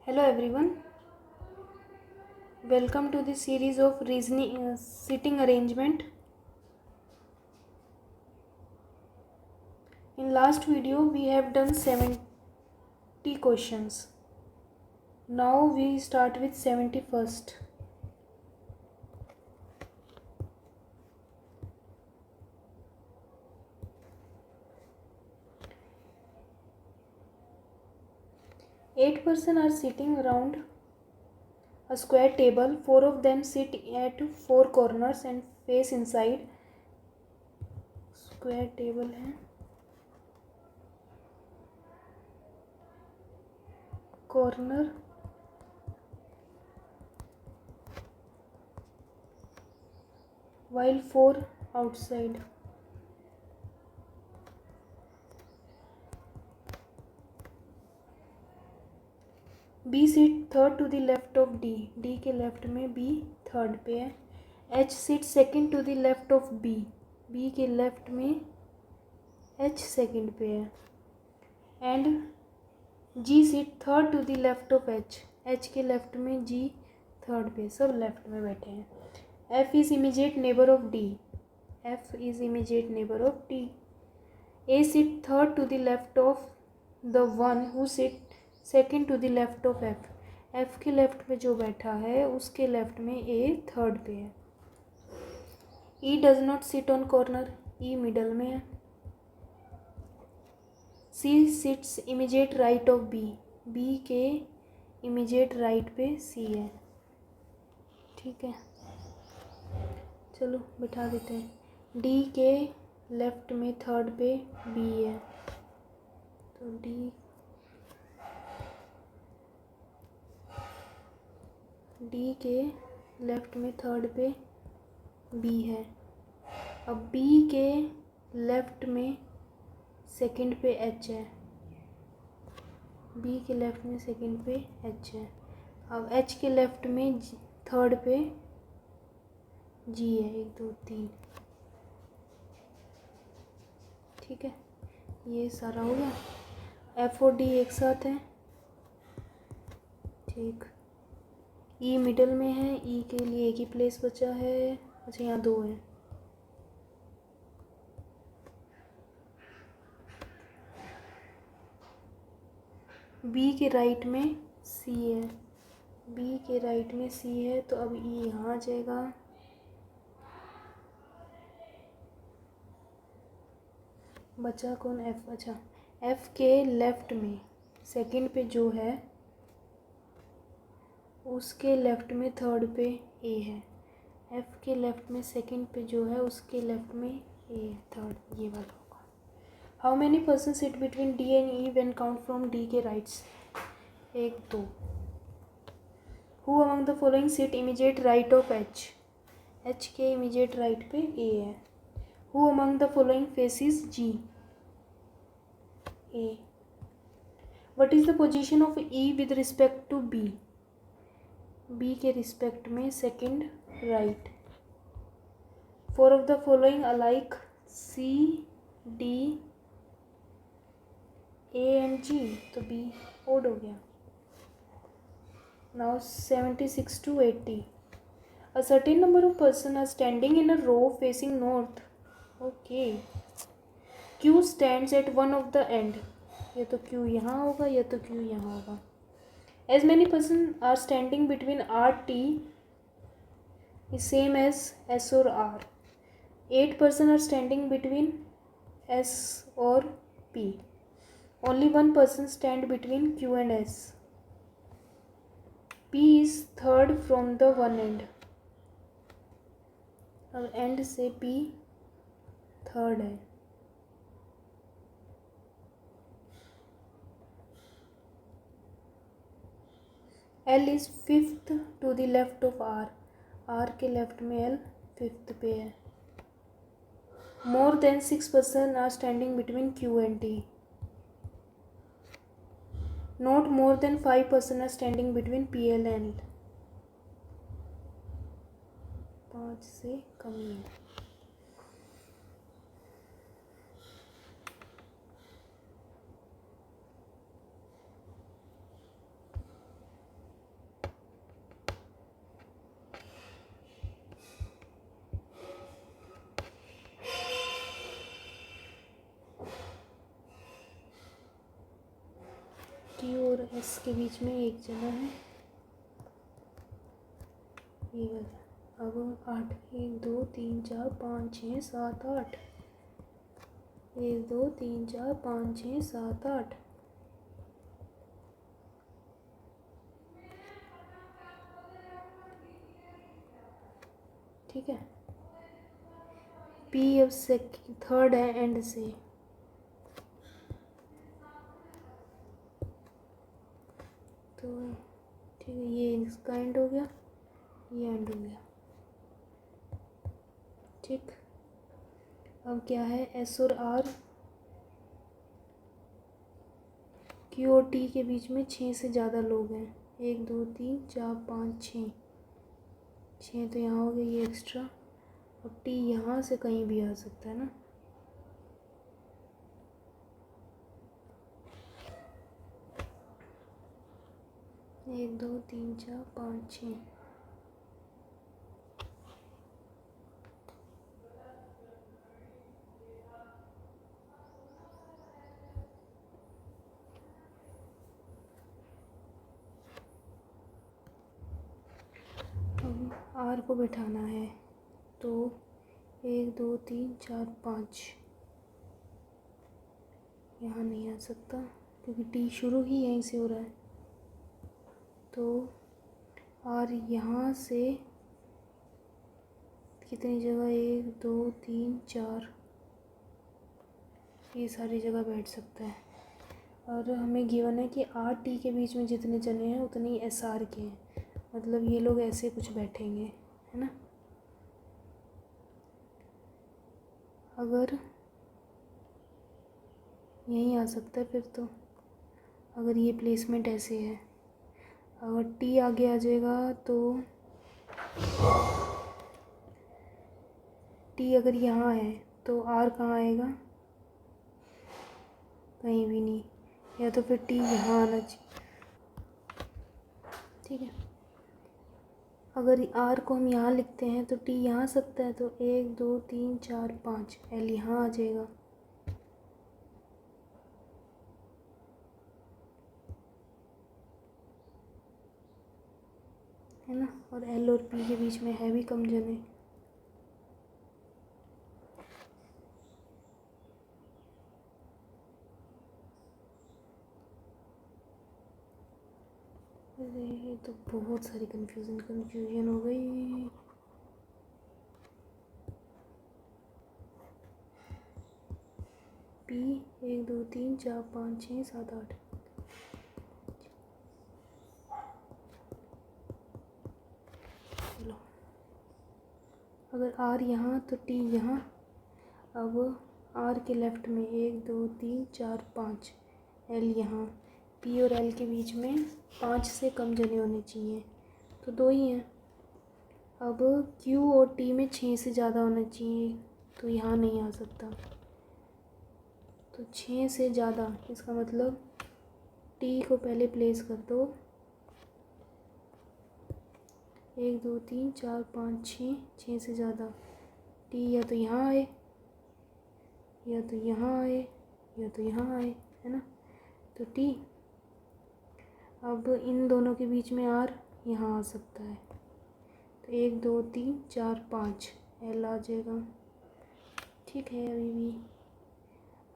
Hello everyone, welcome to the series of reasoning sitting arrangement. In last video we have done 70 questions. Now we start with 71st. Eight persons are sitting around a square table. Four of them sit at four corners and face inside. Square table है, corner while four outside. B seat third to the left of D. D के left में B third पे है. H seat second to the left of B. B के left में H second पे है. And G seat third to the left of H. H के left में जी थर्ड पे. सब लेफ्ट में बैठे हैं. F is immediate neighbour of D. F is immediate neighbour of D. A seat third to the left of the one who seat second to the left of F. F के left पे जो बैठा है उसके left में ए third पे है. E does not sit on corner. E middle में है. C sits immediate right of B. B के इमीडिएट राइट पे सी है. ठीक है, चलो बिठा देते हैं. डी के लेफ्ट में थर्ड पे बी है. तो डी के लेफ्ट में थर्ड पे बी है. अब बी के लेफ्ट में सेकंड पे एच है. बी के लेफ्ट में सेकंड पे एच है. अब एच के लेफ्ट में थर्ड पे जी है. 1 2 3. ठीक है, ये सारा हो गया. एफ और डी एक साथ है. ठीक, ई मिडल में है. ई के लिए एक ही प्लेस बचा है. अच्छा, यहाँ दो है. बी के राइट में सी है. बी के राइट में सी है तो अब ई यहाँ आ जाएगा. बचा कौन? एफ. अच्छा, एफ के लेफ्ट में सेकंड पे जो है उसके लेफ्ट में थर्ड पे ए है. एफ के लेफ्ट में सेकंड पे जो है उसके लेफ्ट में ए है थर्ड. ये वाला होगा. How many person sit between D and E when count from D के rights. 1 2. Who among the following sit immediate right of H. H के इमीडिएट राइट पे ए है. Who among the following faces G. A. What is the position of E with respect to B. B के respect में second right. Four of the following alike C D A and G. तो B odd हो गया. Now 76 to 80. A certain number of persons are standing in a row facing north. Okay. Q stands at one of the end. या तो Q यहाँ होगा या तो Q यहाँ होगा. As many persons are standing between R T is same as S or R. 8 persons are standing between S or P. Only one person stand between Q and S. P is third from the one end. अब end से P third है. L is fifth to the left of R. R के left में L fifth पे है. More than 6 person are standing between Q and T. Not more than 5 person are standing between P L and. 5 से कम ही है. और S के बीच में एक जगह है ये वाला। अब 8, 1 2 3 4 5 6 7 8, 1 2 3 4 5 6 7 8। ठीक है, पी अब थर्ड है एंड से, तो ठीक है ये इसका एंड हो गया, ये एंड हो गया। ठीक, अब क्या है, एस और आर, क्यू और टी के बीच में 6 से ज़्यादा लोग हैं, 1 2 3 4 5 6, 6 तो यहाँ हो गया ये एक्स्ट्रा। अब टी यहाँ से कहीं भी आ सकता है ना, एक 2 3 4 5 6, अब आर को बिठाना है तो 1 2 3 4 5 यहाँ नहीं आ सकता क्योंकि टी शुरू ही यहीं से हो रहा है। तो आर यहाँ से कितनी जगह, 1 2 3 4, ये सारी जगह बैठ सकता है। और हमें गिवन है कि आर टी के बीच में जितने जने हैं उतने ही एस आर के हैं, मतलब ये लोग ऐसे कुछ बैठेंगे, है ना। अगर यहीं आ सकता है फिर तो, अगर ये प्लेसमेंट ऐसे है, अगर टी आगे आ जाएगा तो टी अगर यहाँ है तो आर कहाँ आएगा, कहीं भी नहीं, या तो फिर टी यहाँ आना चाहिए। ठीक है, अगर आर को हम यहाँ लिखते हैं तो टी यहाँ आ सकता है, तो 1 2 3 4 5 एल यहाँ आ जाएगा। है ना, और एल और पी के बीच में है भी कम जने। अरे ये तो बहुत सारी कंफ्यूजन हो गई। पी 1 2 3 4 5 6 7 8, चलो अगर आर यहाँ तो टी यहाँ। अब आर के लेफ्ट में 1 2 3 4 5, एल यहाँ, पी और एल के बीच में 5 से कम जने होने चाहिए, तो 2 ही हैं। अब क्यू और टी में 6 से ज़्यादा होना चाहिए, तो यहाँ नहीं आ सकता, तो 6 से ज़्यादा, इसका मतलब टी को पहले प्लेस कर दो, 1 2 3 4 5 6, 6 से ज़्यादा, टी या तो यहाँ आए, या तो यहाँ आए, या तो यहाँ आए, है ना। तो टी, अब इन दोनों के बीच में आर यहाँ आ सकता है, तो 1 2 3 4 5 एल आ जाएगा। ठीक है, अभी भी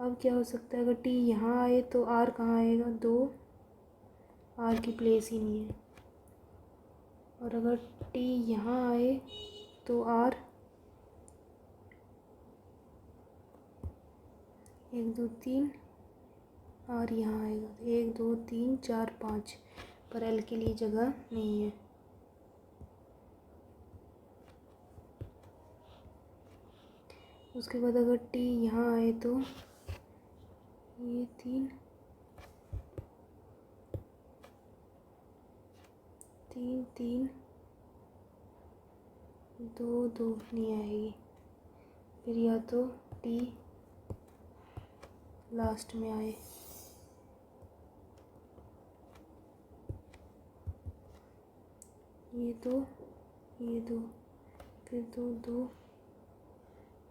अब क्या हो सकता है, अगर टी यहाँ आए तो आर कहाँ आएगा, 2, आर की प्लेस ही नहीं है। और अगर टी यहाँ आए तो आर 1 2 3, आर यहाँ आएगा, 1 2 3 4 5, पर एल के लिए जगह नहीं है। उसके बाद अगर टी यहाँ आए तो ये 3 3 3 2 2 नहीं आएगी, फिर या तो टी लास्ट में आए, ये 2 ये 2, फिर 2 2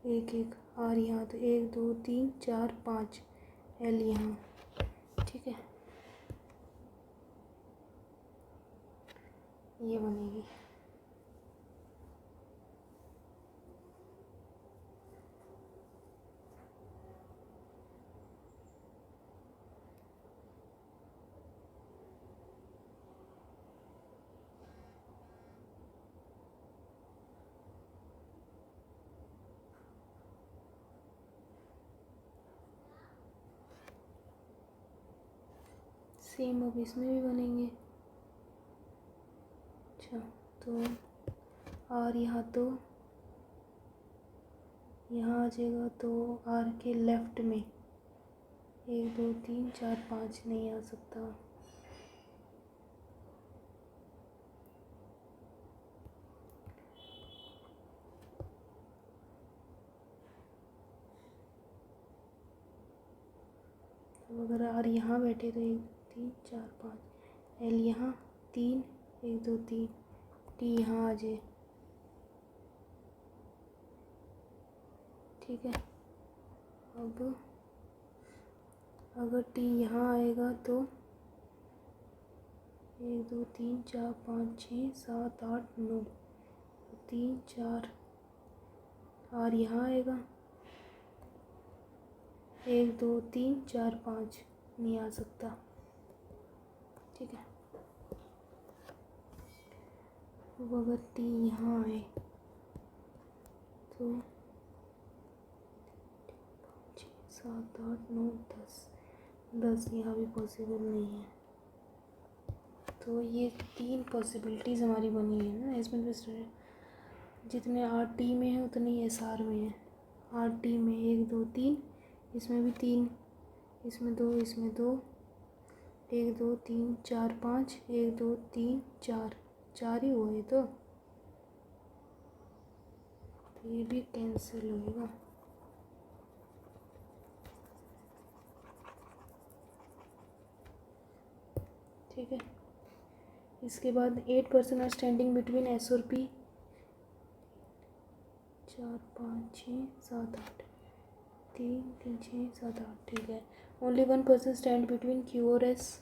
1 1, आर यहाँ, तो 1 2 3 4 5 एल यहाँ। ठीक है, ये बनेगी। सेम अब इसमें भी बनेंगे। अच्छा, तो आर यहाँ तो यहाँ आ जाएगा, तो आर के लेफ्ट में 1 2 3 4 5 नहीं आ सकता। तो अगर आर यहाँ बैठे तो 1 2 3 4 5, एल यहाँ 3 1 2 3, टी यहाँ आ जाए। ठीक है, अब अगर टी यहाँ आएगा तो 1 2 3 4 5 6 7 8 9, 3 4, आर यहाँ आएगा 1 2 3 4 5 नहीं आ सकता। ठीक है, अब अगर टी यहाँ आए तो 7 8 9 10 यहाँ भी पॉसिबल नहीं है। तो ये 3 पॉसिबिलिटीज़ हमारी बनी है ना एस में। जितने आर टी में है उतने ही एस आर में है। आर टी में 1 2 3, इसमें भी 3, इसमें 2, इसमें 2, 1 2 3 4 5, 1 2 3 4, 4 ही हुआ ये तो ये भी कैंसिल होएगा। ठीक है, इसके बाद 8 person are standing between S और पी। 4 5 6 7 8, 3 3 6 7 8। ठीक है, only 1 person stand between Q और S.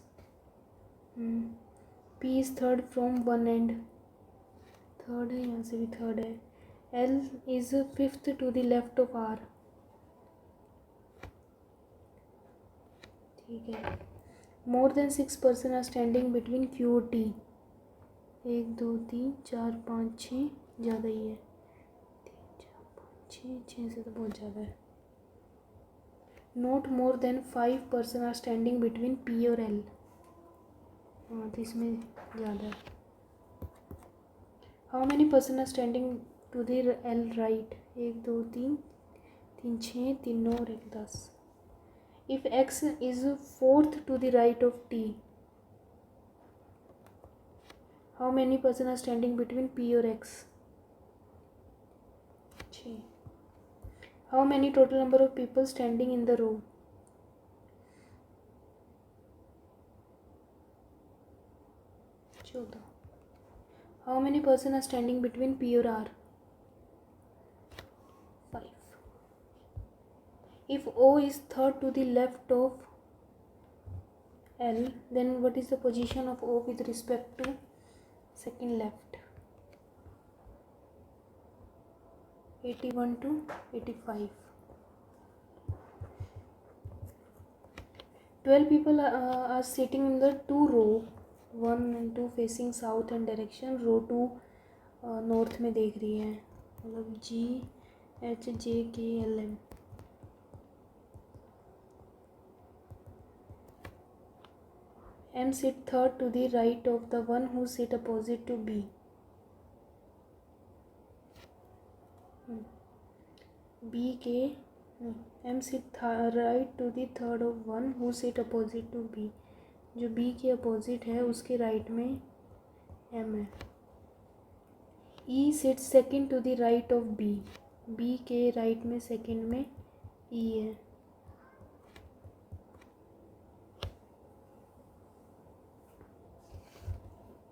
P is third from one end, third है, यहाँ से भी थर्ड है। L is fifth to the left of R. ठीक है, more than 6 person are standing between Q और टी। 1 2 3 4 5 6, ज़्यादा ही है। 3 4 5 6 से तो बहुत ज़्यादा है। Not more than 5 person are standing between P और एल। हाँ, तो इसमें ज़्यादा है। How many person are standing to the L right. 1 2 3 3 6 3 9 और 1 10। If X is fourth to the right of T, how many person are standing between P और X. 6। How many total number of people standing in the row. 14। How many person are standing between P और R. 5। If O is third to the left of L, then what is the position of O with respect to second left? 81 to 85. 12 people are sitting in the 2 row, 1 and 2 facing south and direction. Row 2 north में देख रही है, मतलब G H J K L M. M sit third to the right of the one who sit opposite to B. B के M sit right to the third of one who sit opposite to B. जो B के अपोजिट है उसके right में M है. E sits second to the right of B. B के right में सेकंड में E है.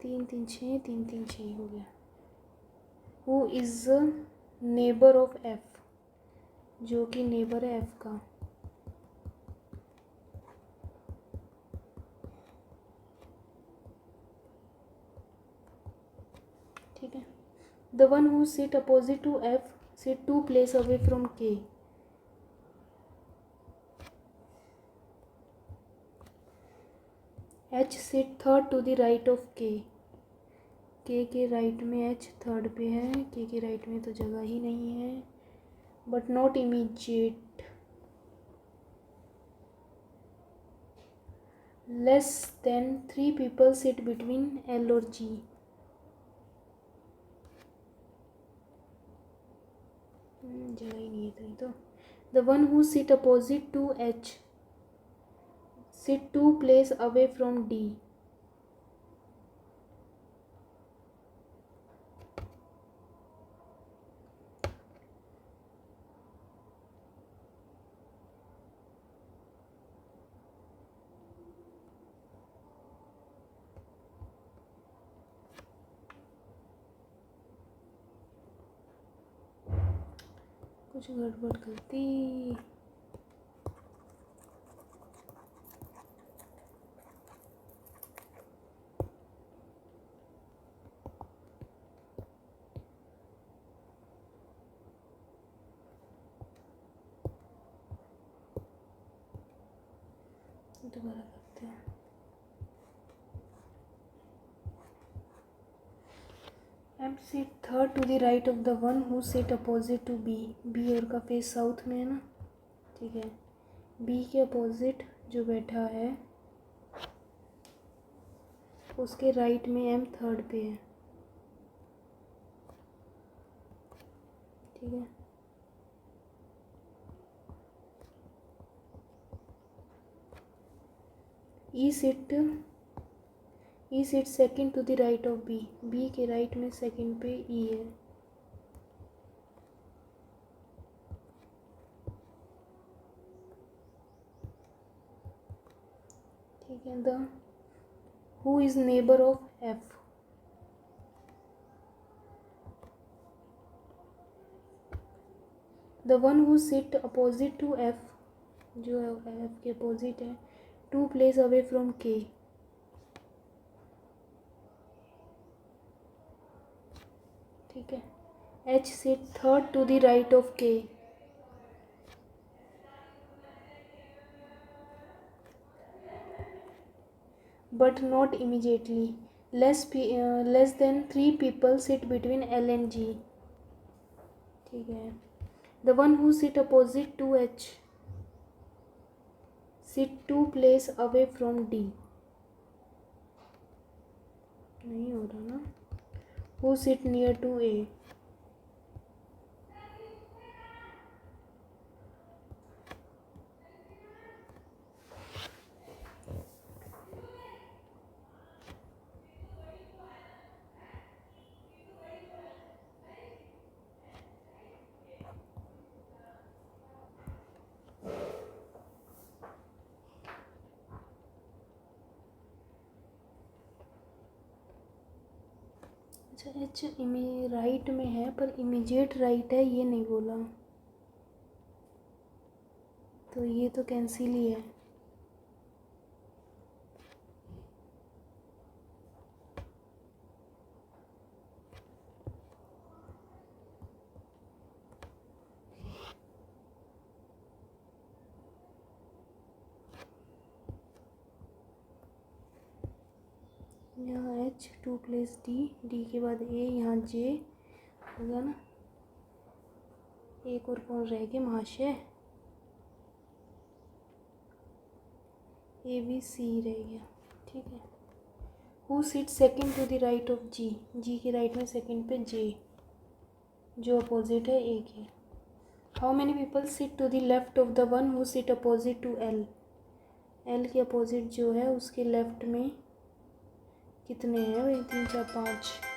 तीन तीन छः हो गया. Who is the neighbor of F? जो कि नेबर है F का. ठीक है। The one who sit opposite to F sit 2 place away from K. H sit third to the right of K K right में एच थर्ड पे है, के राइट में तो जगह ही नहीं है, but not immediate. Less than 3 people sit between L और G। जगह ही नहीं है कहीं तो। The one who sit opposite to H sit 2 place away from D। कुछ गड़बड़ गलती। दोबारा करते हैं। M seat third to the right of the one who sit opposite to B. B और का फेस साउथ में है ना, ठीक है। बी के अपोजिट जो बैठा है उसके राइट में एम थर्ड पे है, ठीक है। E sit second to the right of B. B के राइट में सेकंड पे ई है, ठीक है। The who is neighbour of F. The one who sit opposite to F जो एफ के अपोजिट है 2 place अवे फ्रॉम के। ठीक है। H sit third to the right of K. But not immediately. Less than 3 people sit between L and G। ठीक है। The one who sit opposite to H sit 2 place away from D। नहीं हो रहा ना। Who sit near to A। अच्छा, H right में है पर इमीडिएट राइट है ये नहीं बोला, तो ये तो कैंसिल ही है। यहाँ H 2 place D, D के बाद A, यहाँ J होगा ना। एक और कौन रह गया महाशय, A B C रह गया, ठीक है। Who sit second to the right of G। G के राइट में सेकंड पे J जो अपोजिट है A के। How many people sit to the left of the one who sit opposite to L। L के अपोजिट जो है उसके लेफ्ट में कितने हैं भाई, 3 4 5।